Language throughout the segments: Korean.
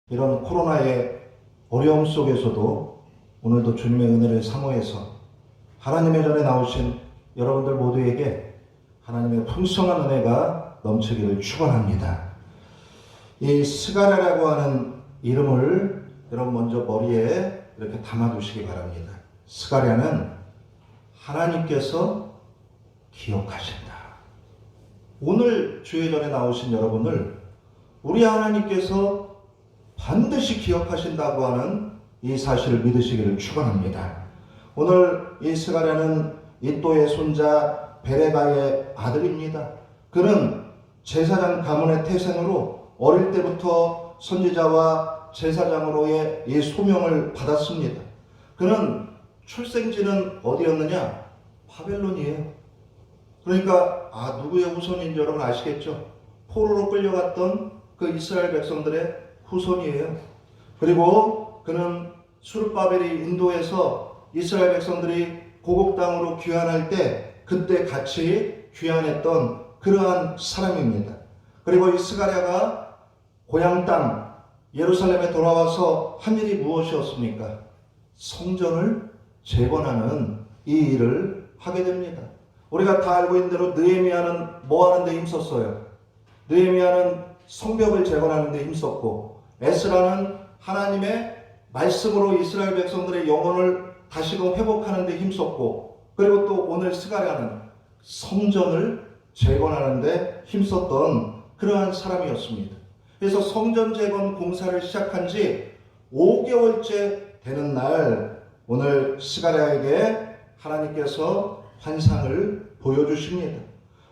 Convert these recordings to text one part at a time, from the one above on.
이런 코로나의 어려움 속에서도 오늘도 주님의 은혜를 사모해서 하나님의 전에 나오신 여러분들 모두에게 하나님의 풍성한 은혜가 넘치기를 축원합니다. 이 스가랴라고 하는 이름을 여러분 먼저 머리에 이렇게 담아두시기 바랍니다. 스가랴는 하나님께서 기억하신다. 오늘 주의 전에 나오신 여러분을 우리 하나님께서 반드시 기억하신다고 하는 이 사실을 믿으시기를 축원합니다. 오늘 이 스가랴는 이또의 손자 베레가의 아들입니다. 그는 제사장 가문의 태생으로 어릴 때부터 선지자와 제사장으로의 이 소명을 받았습니다. 그는 출생지는 어디였느냐? 바벨론이에요. 그러니까 누구의 후손인지 여러분 아시겠죠? 포로로 끌려갔던 그 이스라엘 백성들의 후손이에요. 그리고 그는 수르바벨이 인도에서 이스라엘 백성들이 고국 땅으로 귀환할 때 그때 같이 귀환했던 그러한 사람입니다. 그리고 이 스가랴가 고향 땅 예루살렘에 돌아와서 한 일이 무엇이었습니까? 성전을 재건하는 이 일을 하게 됩니다. 우리가 다 알고 있는 대로 느헤미야는 뭐 하는 데 힘썼어요? 느헤미야는 성벽을 재건하는 데 힘썼고, 에스라는 하나님의 말씀으로 이스라엘 백성들의 영혼을 다시금 회복하는 데 힘썼고, 그리고 또 오늘 스가랴는 성전을 재건하는 데 힘썼던 그러한 사람이었습니다. 그래서 성전 재건 공사를 시작한 지 5개월째 되는 날, 오늘 스가랴에게 하나님께서 환상을 보여주십니다.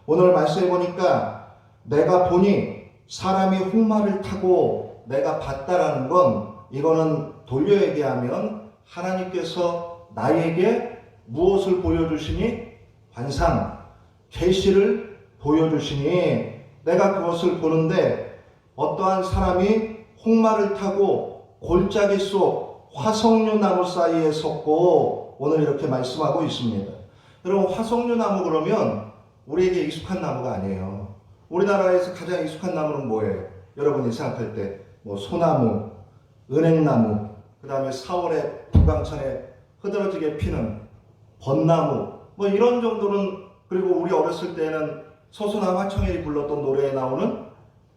오늘 말씀해 보니까 내가 보니 사람이 홍마를 타고 내가 봤다라는 건, 이거는 돌려 얘기하면 하나님께서 나에게 무엇을 보여주시니? 환상, 계시를 보여주시니 내가 그것을 보는데 어떠한 사람이 홍마를 타고 골짜기 속 화석류 나무 사이에 섰고, 오늘 이렇게 말씀하고 있습니다. 여러분, 화석류 나무 그러면 우리에게 익숙한 나무가 아니에요. 우리나라에서 가장 익숙한 나무는 뭐예요? 여러분이 생각할 때 소나무, 은행나무, 그 다음에 4월에 북방천에 흐드러지게 피는 벚나무, 이런 정도는, 그리고 우리 어렸을 때는 서수나 화청일이 불렀던 노래에 나오는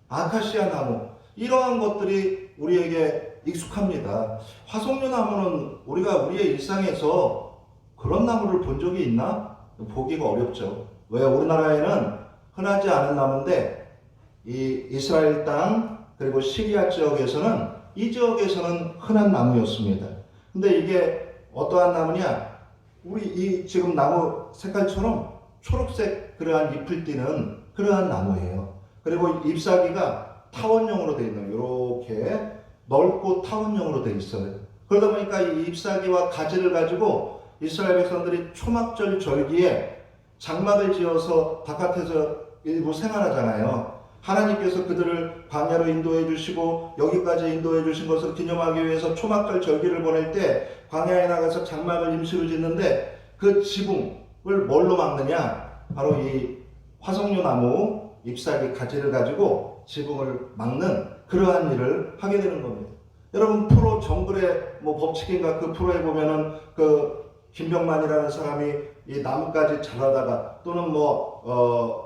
아카시아 나무, 이러한 것들이 우리에게 익숙합니다. 화석류 나무는 우리가 우리의 일상에서 그런 나무를 본 적이 있나? 보기가 어렵죠. 왜? 우리나라에는 흔하지 않은 나무인데 이 이스라엘 땅 그리고 시리아 지역에서는, 이 지역에서는 흔한 나무였습니다. 근데 이게 어떠한 나무냐? 우리 이 지금 나무 색깔처럼 초록색 그러한 잎을 띠는 그러한 나무예요. 그리고 잎사귀가 타원형으로 되어 있는, 이렇게 넓고 타원형으로 되어 있어요. 그러다 보니까 이 잎사귀와 가지를 가지고 이스라엘 백성들이 초막절 절기에 장막을 지어서 바깥에서 일부 생활하잖아요. 하나님께서 그들을 광야로 인도해 주시고 여기까지 인도해 주신 것을 기념하기 위해서 초막절 절기를 보낼 때 광야에 나가서 장막을 임시로 짓는데, 그 지붕을 뭘로 막느냐? 바로 이 화석류 나무 잎사귀 가지를 가지고 지붕을 막는 그러한 일을 하게 되는 겁니다. 여러분, 프로 정글의 법칙인가, 그 프로에 보면은 그 김병만이라는 사람이 이 나무까지 잘라다가, 또는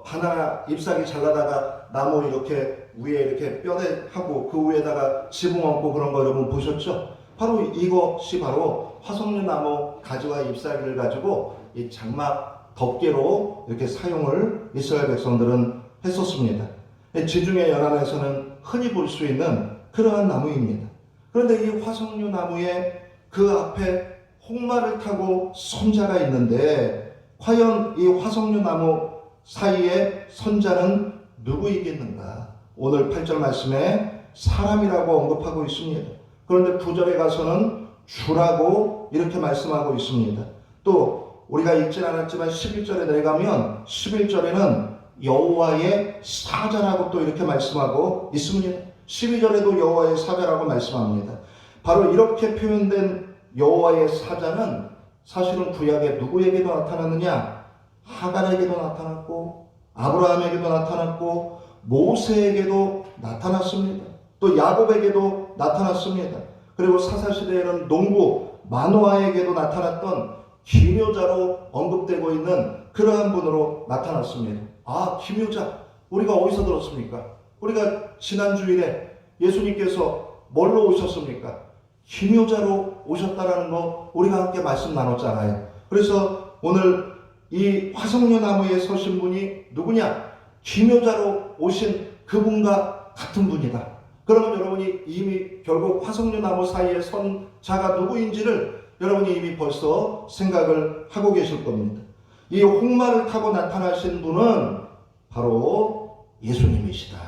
바나나 잎사귀 잘라다가 나무 이렇게 위에 이렇게 뼈대 하고 그 위에다가 지붕 얹고 그런 거 여러분 보셨죠? 바로 이것이 바로 화석류 나무 가지와 잎사귀를 가지고 이 장막 덮개로 이렇게 사용을 이스라엘 백성들은 했었습니다. 지중해 연안에서는 흔히 볼 수 있는 그러한 나무입니다. 그런데 이 화석류 나무의 그 앞에 홍마를 타고 선자가 있는데, 과연 이 화석류 나무 사이에 선자는 누구이겠는가? 오늘 8절 말씀에 사람이라고 언급하고 있습니다. 그런데 9절에 가서는 주라고 이렇게 말씀하고 있습니다. 또 우리가 읽진 않았지만 11절에 내려가면 11절에는 여호와의 사자라고 또 이렇게 말씀하고 있습니다. 12절에도 여호와의 사자라고 말씀합니다. 바로 이렇게 표현된 여호와의 사자는 사실은 구약에 누구에게도 나타났느냐? 하갈에게도 나타났고, 아브라함에게도 나타났고, 모세에게도 나타났습니다. 또 야곱에게도 나타났습니다. 그리고 사사시대에는 농부 마노아에게도 나타났던 기묘자로 언급되고 있는 그러한 분으로 나타났습니다. 아, 기묘자. 우리가 어디서 들었습니까? 우리가 지난 주일에 예수님께서 뭘로 오셨습니까? 기묘자로 오셨다라는 거 우리가 함께 말씀 나눴잖아요. 그래서 오늘 이 화석류 나무에 서신 분이 누구냐? 기묘자로 오신 그분과 같은 분이다. 그러면 여러분이 이미 결국 화석류 나무 사이에 선 자가 누구인지를 여러분이 이미 벌써 생각을 하고 계실 겁니다. 이 홍마를 타고 나타나신 분은 바로 예수님이시다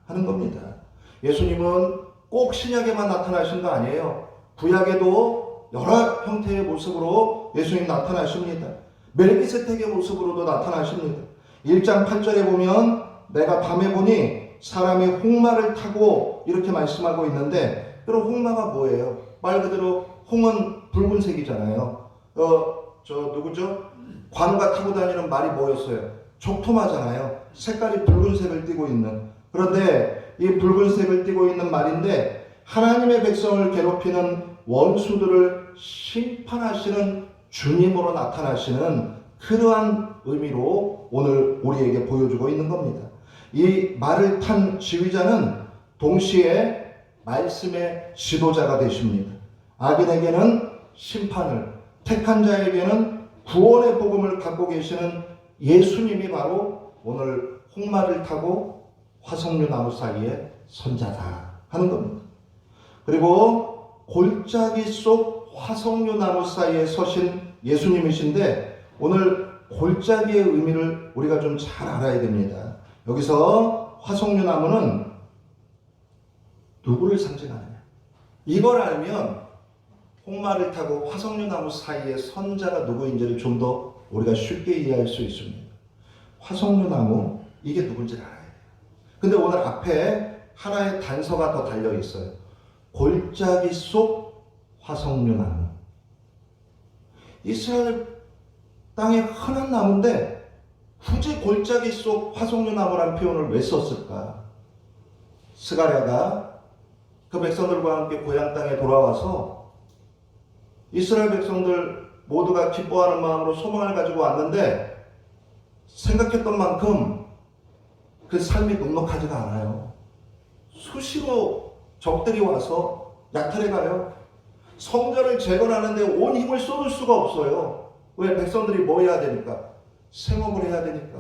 하는 겁니다. 예수님은 꼭 신약에만 나타나신 거 아니에요. 구약에도 여러 형태의 모습으로 예수님 나타나십니다. 멜기세덱의 모습으로도 나타나십니다. 1장 8절에 보면 내가 밤에 보니 사람이 홍마를 타고 이렇게 말씀하고 있는데, 그럼 홍마가 뭐예요? 말 그대로 홍은 붉은색이잖아요. 누구죠? 관우가 타고 다니는 말이 뭐였어요? 족토마잖아요. 색깔이 붉은색을 띠고 있는. 그런데 이 붉은색을 띠고 있는 말인데 하나님의 백성을 괴롭히는 원수들을 심판하시는 주님으로 나타나시는 그러한 의미로 오늘 우리에게 보여주고 있는 겁니다. 이 말을 탄 지휘자는 동시에 말씀의 지도자가 되십니다. 악인에게는 심판을, 택한 자에게는 구원의 복음을 갖고 계시는 예수님이 바로 오늘 홍마를 타고 화석류 나무 사이에 선자다 하는 겁니다. 그리고 골짜기 속 화석류 나무 사이에 서신 예수님이신데, 오늘 골짜기의 의미를 우리가 좀 잘 알아야 됩니다. 여기서 화석류 나무는 누구를 상징하느냐? 이걸 알면 홍마를 타고 화석류 나무 사이에 선자가 누구인지를 좀 더 우리가 쉽게 이해할 수 있습니다. 화석류 나무, 이게 누군지를 알아야 돼요. 근데 오늘 앞에 하나의 단서가 더 달려 있어요. 골짜기 속 화석류 나무. 이스라엘 땅의 흔한 나무인데 굳이 골짜기 속 화석류 나무라는 표현을 왜 썼을까? 스가랴가 그 백성들과 함께 고향 땅에 돌아와서 이스라엘 백성들 모두가 기뻐하는 마음으로 소망을 가지고 왔는데 생각했던 만큼 그 삶이 넉넉하지가 않아요. 수시로 적들이 와서 약탈해가요. 성전을 재건하는데 온 힘을 쏟을 수가 없어요. 왜? 백성들이 뭐 해야 되니까? 생업을 해야 되니까.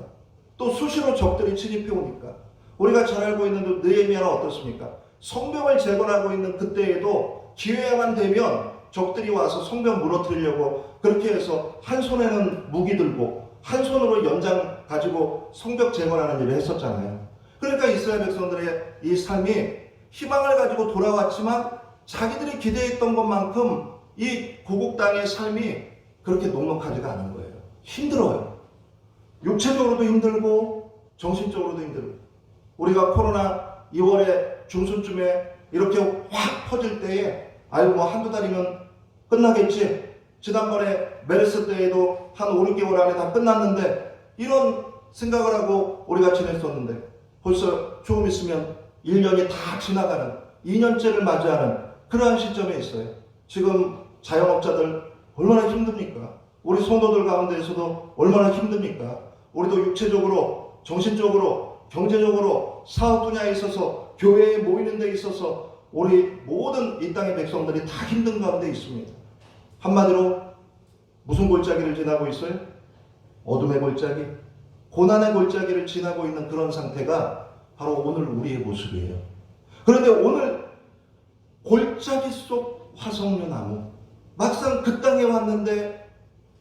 또 수시로 적들이 침입해 오니까. 우리가 잘 알고 있는 느헤미야는 어떻습니까? 성벽을 재건하고 있는 그때에도 기회만 되면 적들이 와서 성벽 무너뜨리려고 그렇게 해서 한 손에는 무기 들고 한 손으로 연장 가지고 성벽 재건하는 일을 했었잖아요. 그러니까 이스라엘 백성들의 이 삶이 희망을 가지고 돌아왔지만 자기들이 기대했던 것만큼 이 고국 땅의 삶이 그렇게 넉넉하지가 않은 거예요. 힘들어요. 육체적으로도 힘들고 정신적으로도 힘들고. 우리가 코로나 2월에 중순쯤에 이렇게 확 퍼질 때에 아유 뭐 한두 달이면 끝나겠지. 지난번에 메르스 때에도 한 5, 6개월 안에 다 끝났는데 이런 생각을 하고 우리가 지냈었는데 벌써 조금 있으면 1년이 다 지나가는 2년째를 맞이하는 그러한 시점에 있어요. 지금 자영업자들 얼마나 힘듭니까? 우리 성도들 가운데에서도 얼마나 힘듭니까? 우리도 육체적으로, 정신적으로, 경제적으로, 사업 분야에 있어서, 교회에 모이는 데 있어서 우리 모든 이 땅의 백성들이 다 힘든 가운데 있습니다. 한마디로 무슨 골짜기를 지나고 있어요? 어둠의 골짜기, 고난의 골짜기를 지나고 있는 그런 상태가 바로 오늘 우리의 모습이에요. 그런데 오늘 골짜기 속 화석류 나무, 막상 그 땅에 왔는데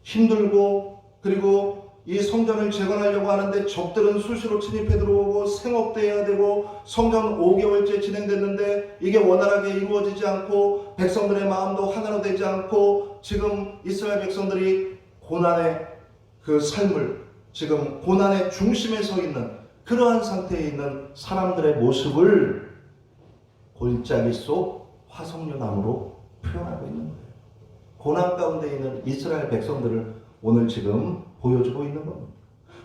힘들고, 그리고 이 성전을 재건하려고 하는데 적들은 수시로 침입해 들어오고 생업도 해야 되고 성전 5개월째 진행됐는데 이게 원활하게 이루어지지 않고 백성들의 마음도 하나로 되지 않고 지금 이스라엘 백성들이 고난의 그 삶을, 지금 고난의 중심에 서 있는 그러한 상태에 있는 사람들의 모습을 골짜기 속 화석류 나무로 표현하고 있는 거예요. 고난 가운데 있는 이스라엘 백성들을 오늘 지금 보여주고 있는 겁니다.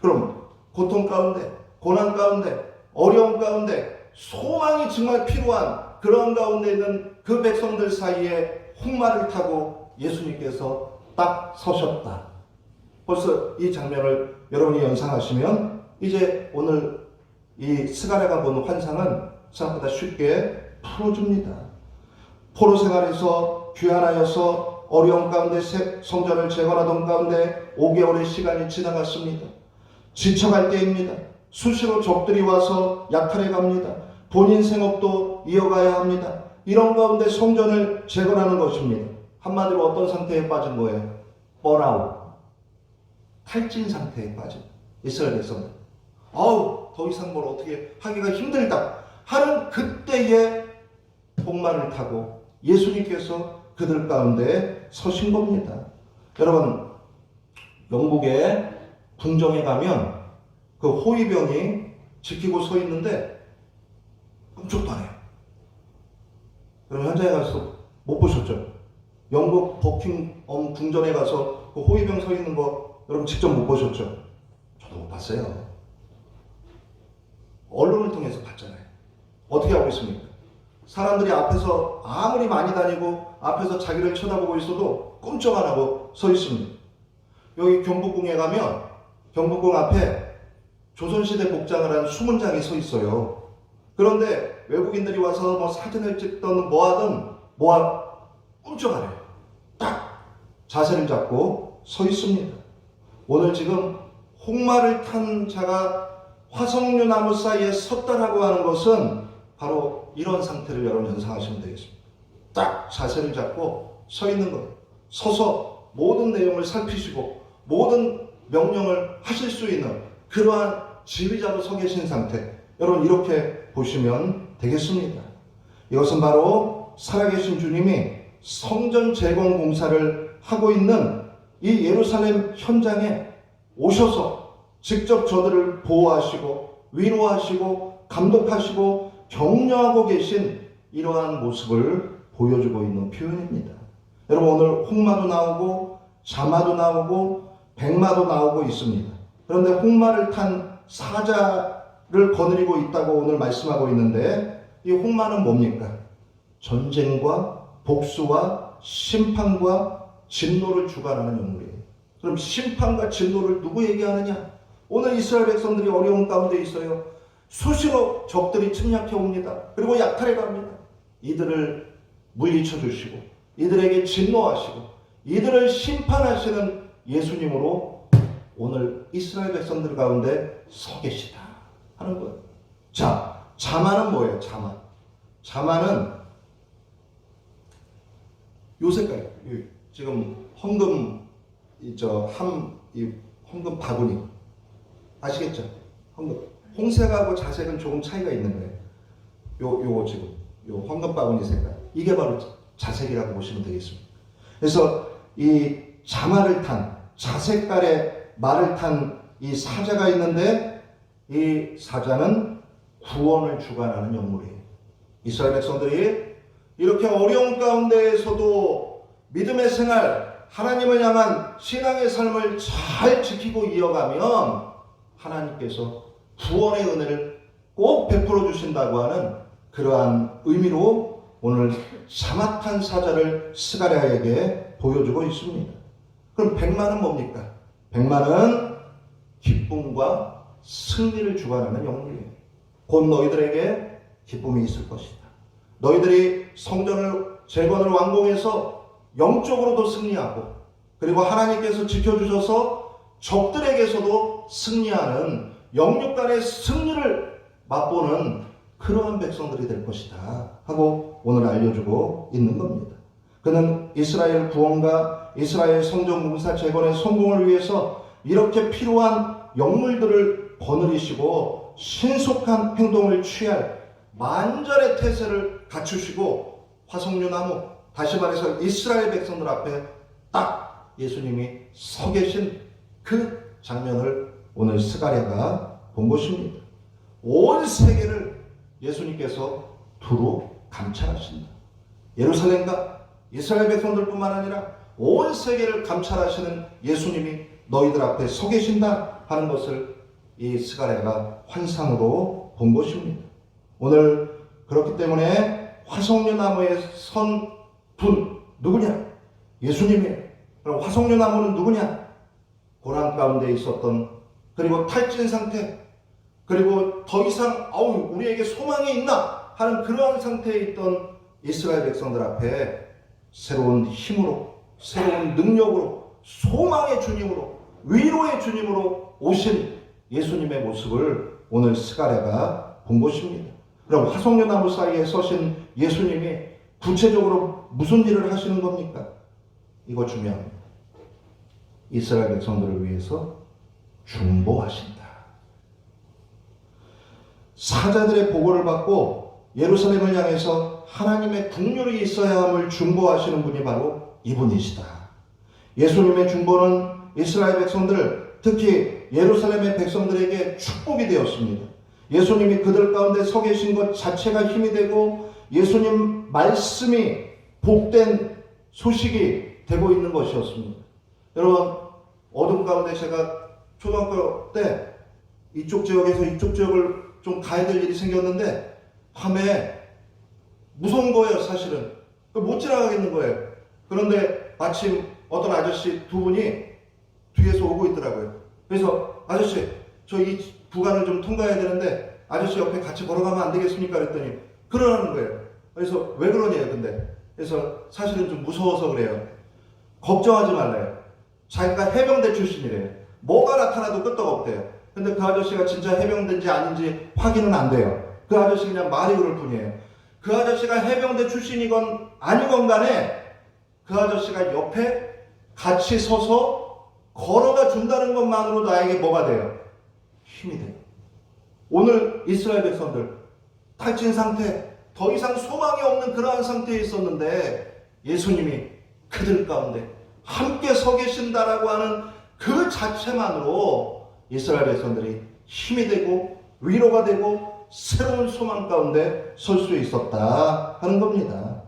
그럼 고통 가운데, 고난 가운데, 어려움 가운데, 소망이 정말 필요한 그런 가운데 있는 그 백성들 사이에 홍마를 타고 예수님께서 딱 서셨다. 벌써 이 장면을 여러분이 연상하시면 이제 오늘 이 스가랴가 보는 환상은 생각보다 쉽게 풀어줍니다. 포로 생활에서 귀환하여서 어려운 가운데 성전을 재건하던 가운데 5개월의 시간이 지나갔습니다. 지쳐갈 때입니다. 수시로 적들이 와서 약탈해 갑니다. 본인 생업도 이어가야 합니다. 이런 가운데 성전을 재건하는 것입니다. 한마디로 어떤 상태에 빠진 거예요? 번아웃, 탈진 상태에 빠진 이스라엘 백성들. 더 이상 뭘 어떻게 하기가 힘들다 하는 그때에 복만을 타고 예수님께서 그들 가운데 서신 겁니다. 여러분, 영국의 궁정에 가면 그 호위병이 지키고 서 있는데 끔찍도 안 해요. 여러분 현장에 가서 못 보셨죠? 영국 버킹엄 궁전에 가서 그 호위병 서 있는 거 여러분 직접 못 보셨죠? 저도 못 봤어요. 언론을 통해서 봤잖아요. 어떻게 하고 있습니까? 사람들이 앞에서 아무리 많이 다니고 앞에서 자기를 쳐다보고 있어도 꼼짝 안 하고 서 있습니다. 여기 경복궁에 가면 경복궁 앞에 조선시대 복장을 한 수문장이 서 있어요. 그런데 외국인들이 와서 뭐 사진을 찍던 뭐하든 꼼짝 안 해요. 딱 자세를 잡고 서 있습니다. 오늘 지금 홍마를 탄 자가 화석류 나무 사이에 섰다라고 하는 것은 바로 이런 상태를 여러분 연상하시면 되겠습니다. 딱 자세를 잡고 서 있는 거예요. 서서 모든 내용을 살피시고 모든 명령을 하실 수 있는 그러한 지휘자로 서 계신 상태. 여러분 이렇게 보시면 되겠습니다. 이것은 바로 살아계신 주님이 성전 재건 공사를 하고 있는 이 예루살렘 현장에 오셔서 직접 저들을 보호하시고 위로하시고 감독하시고 격려하고 계신 이러한 모습을 보여주고 있는 표현입니다. 여러분 오늘 홍마도 나오고 자마도 나오고 백마도 나오고 있습니다. 그런데 홍마를 탄 사자를 거느리고 있다고 오늘 말씀하고 있는데 이 홍마는 뭡니까? 전쟁과 복수와 심판과 진노를 주관하는 인물이에요. 그럼 심판과 진노를 누구 얘기하느냐? 오늘 이스라엘 백성들이 어려운 가운데 있어요. 수시로 적들이 침략해 옵니다. 그리고 약탈해 갑니다. 이들을 물리쳐 주시고 이들에게 진노하시고 이들을 심판하시는 예수님으로 오늘 이스라엘 백성들 가운데 서 계시다 하는 거예요. 자, 자마는 뭐예요? 자마는 요 색깔, 지금 황금 황금 바구니 아시겠죠? 홍색하고 자색은 조금 차이가 있는 거예요. 요거 지금 요 황금 바구니 색깔, 이게 바로 자색이라고 보시면 되겠습니다. 그래서 이 자마를 탄 자색깔의 말을 탄 이 사자가 있는데 이 사자는 구원을 주관하는 영물이에요. 이스라엘 백성들이 이렇게 어려운 가운데에서도 믿음의 생활, 하나님을 향한 신앙의 삶을 잘 지키고 이어가면 하나님께서 구원의 은혜를 꼭 베풀어 주신다고 하는 그러한 의미로 오늘 자막한 사자를 스가랴에게 보여주고 있습니다. 그럼 백마는 뭡니까? 백마는 기쁨과 승리를 주관하는 영물이에요. 곧 너희들에게 기쁨이 있을 것이다. 너희들이 성전을 재건을 완공해서 영적으로도 승리하고 그리고 하나님께서 지켜주셔서 적들에게서도 승리하는 영육 간의 승리를 맛보는 그러한 백성들이 될 것이다 하고 오늘 알려주고 있는 겁니다. 그는 이스라엘 구원과 이스라엘 성전 공사 재건의 성공을 위해서 이렇게 필요한 영물들을 거느리시고 신속한 행동을 취할 만절의 태세를 갖추시고 화석류 나무, 다시 말해서 이스라엘 백성들 앞에 딱 예수님이 서 계신 그 장면을 오늘 스가랴가 본 것입니다. 온 세계를 예수님께서 두루 감찰하신다. 예루살렘과 이스라엘 백성들뿐만 아니라 온 세계를 감찰하시는 예수님이 너희들 앞에 서 계신다 하는 것을 이 스가랴가 환상으로 본 것입니다. 오늘 그렇기 때문에 화석류 나무에 선 분 누구냐? 예수님이에요. 그럼 화석류 나무는 누구냐? 고난 가운데 있었던, 그리고 탈진 상태, 그리고 더 이상 우리에게 소망이 있나 하는 그러한 상태에 있던 이스라엘 백성들 앞에 새로운 힘으로, 새로운 능력으로, 소망의 주님으로, 위로의 주님으로 오신 예수님의 모습을 오늘 스가랴가 본 것입니다. 그럼 화석류 나무 사이에 서신 예수님이 구체적으로 무슨 일을 하시는 겁니까? 이거 중요합니다. 이스라엘 백성들을 위해서 중보하신다. 사자들의 보고를 받고 예루살렘을 향해서 하나님의 국률이 있어야 함을 중보하시는 분이 바로 이분이시다. 예수님의 중보는 이스라엘 백성들, 특히 예루살렘의 백성들에게 축복이 되었습니다. 예수님이 그들 가운데 서 계신 것 자체가 힘이 되고 예수님 말씀이 복된 소식이 되고 있는 것이었습니다. 여러분, 어둠 가운데 제가 초등학교 때 이쪽 지역에서 이쪽 지역을 좀 가야 될 일이 생겼는데 밤에 무서운 거예요. 사실은 못 지나가겠는 거예요. 그런데 마침 어떤 아저씨 두 분이 뒤에서 오고 있더라고요. 그래서 아저씨, 저 이 구간을 좀 통과해야 되는데 아저씨 옆에 같이 걸어가면 안 되겠습니까? 그랬더니 그러라는 거예요. 그래서 왜 그러냐요, 근데. 그래서 사실은 좀 무서워서 그래요. 걱정하지 말래요. 자기가 해병대 출신이래요. 뭐가 나타나도 끄떡없대요. 근데 그 아저씨가 진짜 해병대인지 아닌지 확인은 안 돼요. 그 아저씨 그냥 말이 그럴 뿐이에요. 그 아저씨가 해병대 출신이건 아니건 간에 그 아저씨가 옆에 같이 서서 걸어가 준다는 것만으로 나에게 뭐가 돼요? 힘이 돼요. 오늘 이스라엘 백성들 탈진 상태, 더 이상 소망이 없는 그러한 상태에 있었는데 예수님이 그들 가운데 함께 서 계신다라고 하는 그 자체만으로 이스라엘 백성들이 힘이 되고 위로가 되고 새로운 소망 가운데 설 수 있었다 하는 겁니다.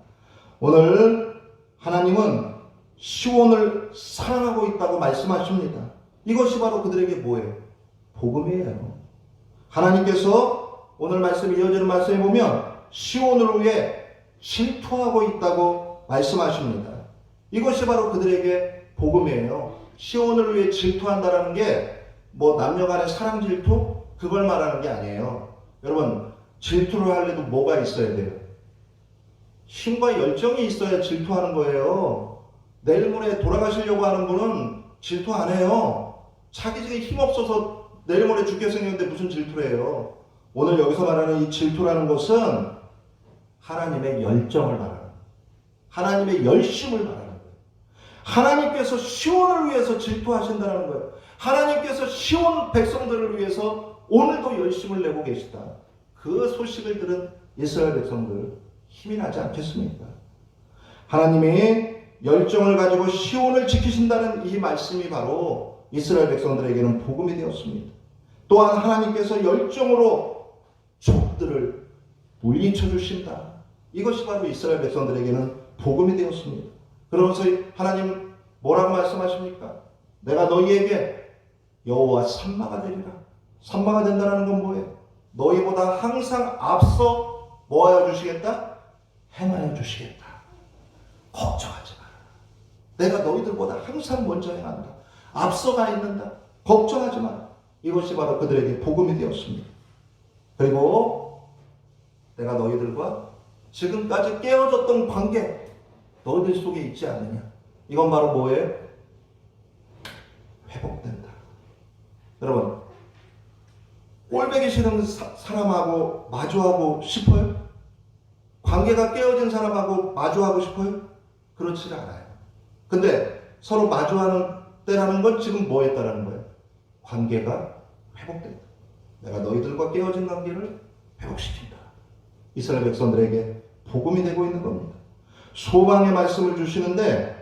오늘 하나님은 시온을 사랑하고 있다고 말씀하십니다. 이것이 바로 그들에게 뭐예요? 복음이에요. 하나님께서 오늘 말씀 이어지는 말씀에 보면 시온을 위해 질투하고 있다고 말씀하십니다. 이것이 바로 그들에게 복음이에요. 시온을 위해 질투한다라는 게 뭐 남녀 간의 사랑 질투? 그걸 말하는 게 아니에요. 여러분, 질투를 하려도 뭐가 있어야 돼요? 힘과 열정이 있어야 질투하는 거예요. 내일 모레 돌아가시려고 하는 분은 질투 안 해요. 자기 집에 힘 없어서 내일 모레 죽게 생겼는데 무슨 질투를 해요? 오늘 여기서 말하는 이 질투라는 것은 하나님의 열정을 말하는 거예요. 하나님의 열심을 말하는 거예요. 하나님께서 시온을 위해서 질투하신다는 거예요. 하나님께서 시온 백성들을 위해서 오늘도 열심을 내고 계시다. 그 소식을 들은 이스라엘 백성들 힘이 나지 않겠습니까? 하나님이 열정을 가지고 시온을 지키신다는 이 말씀이 바로 이스라엘 백성들에게는 복음이 되었습니다. 또한 하나님께서 열정으로 적들을 물리쳐 주신다. 이것이 바로 이스라엘 백성들에게는 복음이 되었습니다. 그러면서 하나님 뭐라고 말씀하십니까? 내가 너희에게 여호와 산마가 되리라. 산마가 된다는 건 뭐예요? 너희보다 항상 앞서 뭐하여 주시겠다? 행하여 주시겠다. 걱정하지 마라. 내가 너희들보다 항상 먼저 행한다. 앞서가 있는다. 걱정하지 마라. 이것이 바로 그들에게 복음이 되었습니다. 그리고 내가 너희들과 지금까지 깨어졌던 관계 너희들 속에 있지 않느냐. 이건 바로 뭐예요? 회복된다. 여러분, 꼴보기 싫은 사람하고 마주하고 싶어요? 관계가 깨어진 사람하고 마주하고 싶어요? 그렇지 않아요. 근데 서로 마주하는 때라는 건 지금 뭐 했다라는 거예요? 관계가 회복된다. 내가 너희들과 깨어진 관계를 회복시킨다. 이스라엘 백성들에게 복음이 되고 있는 겁니다. 소망의 말씀을 주시는데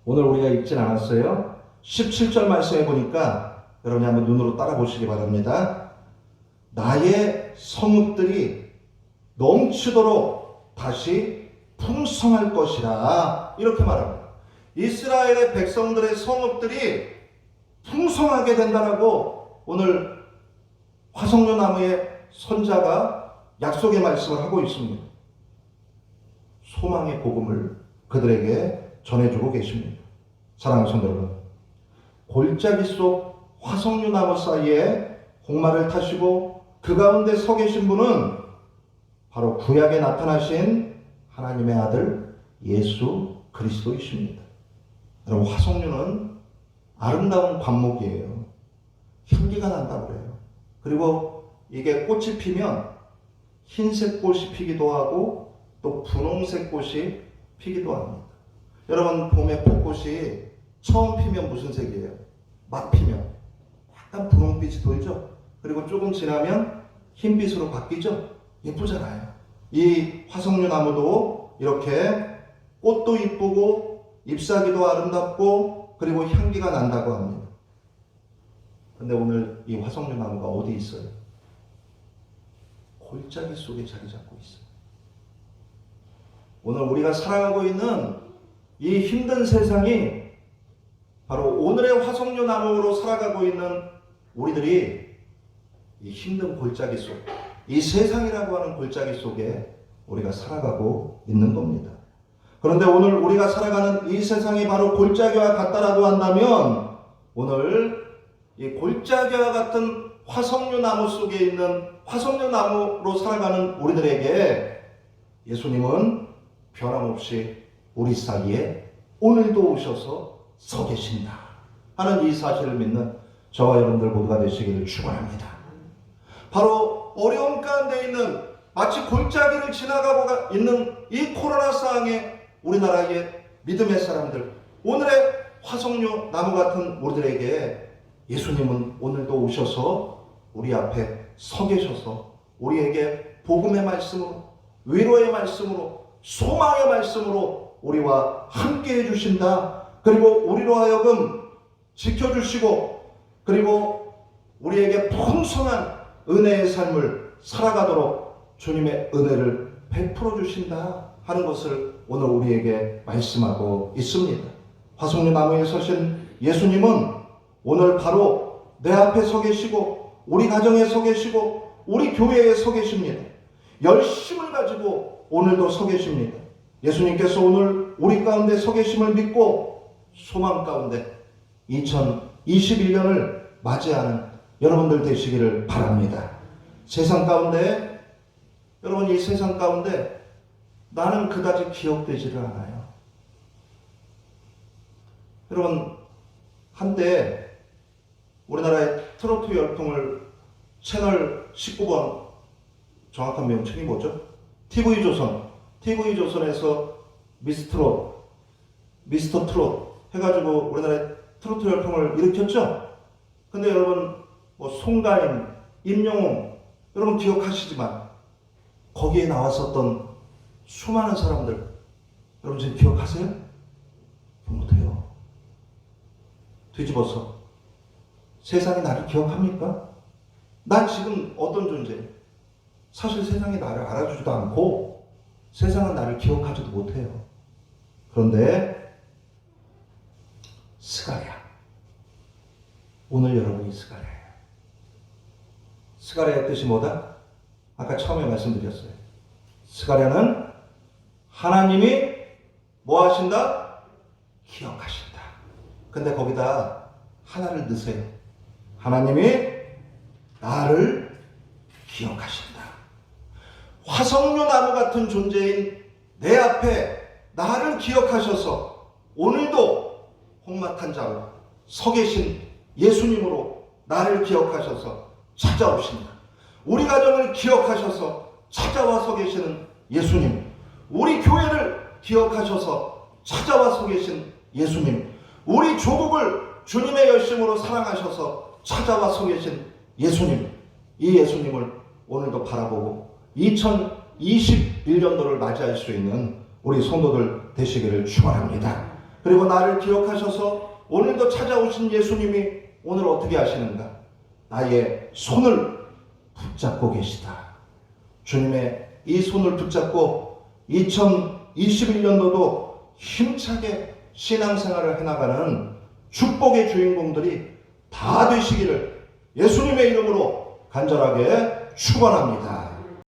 오늘 우리가 읽진 않았어요. 17절 말씀해 보니까 여러분이 한번 눈으로 따라 보시기 바랍니다. 나의 성읍들이 넘치도록 다시 풍성할 것이라 이렇게 말합니다. 이스라엘의 백성들의 성읍들이 풍성하게 된다라고 오늘 화석류 나무의 선자가 약속의 말씀을 하고 있습니다. 소망의 복음을 그들에게 전해주고 계십니다. 사랑하는 성도 여러분, 골짜기 속 화석류 나무 사이에 홍마를 타시고 그 가운데 서 계신 분은 바로 구약에 나타나신 하나님의 아들 예수 그리스도이십니다. 여러분, 화석류는 아름다운 관목이에요. 향기가 난다고 그래요. 그리고 이게 꽃이 피면 흰색 꽃이 피기도 하고 또 분홍색 꽃이 피기도 합니다. 여러분, 봄에 벚꽃이 처음 피면 무슨 색이에요? 막 피면 약간 분홍빛이 돌죠. 그리고 조금 지나면 흰빛으로 바뀌죠. 예쁘잖아요. 이 화석류 나무도 이렇게 꽃도 이쁘고 잎사귀도 아름답고 그리고 향기가 난다고 합니다. 근데 오늘 이 화석류 나무가 어디 있어요? 골짜기 속에 자리 잡고 있어요. 오늘 우리가 살아가고 있는 이 힘든 세상이 바로 오늘의 화석류 나무로 살아가고 있는 우리들이 이 힘든 골짜기 속, 이 세상이라고 하는 골짜기 속에 우리가 살아가고 있는 겁니다. 그런데 오늘 우리가 살아가는 이 세상이 바로 골짜기와 같다라고 한다면 오늘 이 골짜기와 같은 화석류 나무 속에 있는 화석류 나무로 살아가는 우리들에게 예수님은 변함없이 우리 사이에 오늘도 오셔서 서 계신다 하는 이 사실을 믿는 저와 여러분들 모두가 되시기를 축원합니다. 바로 어려움 가운데 있는 마치 골짜기를 지나가고 있는 이 코로나 상황에 우리나라의 믿음의 사람들, 오늘의 화석류 나무 같은 우리들에게 예수님은 오늘도 오셔서 우리 앞에 서 계셔서 우리에게 복음의 말씀으로, 위로의 말씀으로, 소망의 말씀으로 우리와 함께 해주신다. 그리고 우리로 하여금 지켜주시고 그리고 우리에게 풍성한 은혜의 삶을 살아가도록 주님의 은혜를 베풀어 주신다 하는 것을 오늘 우리에게 말씀하고 있습니다. 화석류 나무에 서신 예수님은 오늘 바로 내 앞에 서 계시고 우리 가정에 서 계시고 우리 교회에 서 계십니다. 열심을 가지고 오늘도 서 계십니다. 예수님께서 오늘 우리 가운데 서 계심을 믿고 소망 가운데 2021년을 맞이하는 여러분들 되시기를 바랍니다. 세상 가운데, 여러분, 이 세상 가운데 나는 그다지 기억되지를 않아요. 여러분, 한때 우리나라의 트로트 열풍을 채널 19번, 정확한 명칭이 뭐죠? TV조선에서 미스터 트롯 해가지고 우리나라의 트로트 열풍을 일으켰죠? 근데 여러분, 송가인, 임영웅, 여러분 기억하시지만 거기에 나왔었던 수많은 사람들, 여러분 지금 기억하세요? 못해요. 뒤집어서 세상이 나를 기억합니까? 난 지금 어떤 존재? 사실 세상이 나를 알아주지도 않고 세상은 나를 기억하지도 못해요. 그런데 스가랴, 오늘 여러분이 스가랴예요. 스가랴의 뜻이 뭐다? 아까 처음에 말씀드렸어요. 스가랴는 하나님이 뭐 하신다? 기억하신다. 근데 거기다 하나를 넣으세요. 하나님이 나를 기억하신다. 화석류 나무 같은 존재인 내 앞에 나를 기억하셔서 오늘도 홍마탄 자로 서 계신 예수님으로 나를 기억하셔서 찾아오신다. 우리 가정을 기억하셔서 찾아와 서 계시는 예수님, 우리 교회를 기억하셔서 찾아와 서 계신 예수님, 우리 조국을 주님의 열심으로 사랑하셔서 찾아와 서 계신 예수님, 이 예수님을 오늘도 바라보고 2021년도를 맞이할 수 있는 우리 성도들 되시기를 축원합니다. 그리고 나를 기억하셔서 오늘도 찾아오신 예수님이 오늘 어떻게 하시는가? 나의 손을 붙잡고 계시다. 주님의 이 손을 붙잡고 2021년도도 힘차게 신앙생활을 해나가는 축복의 주인공들이 다 되시기를 예수님의 이름으로 간절하게 축원합니다.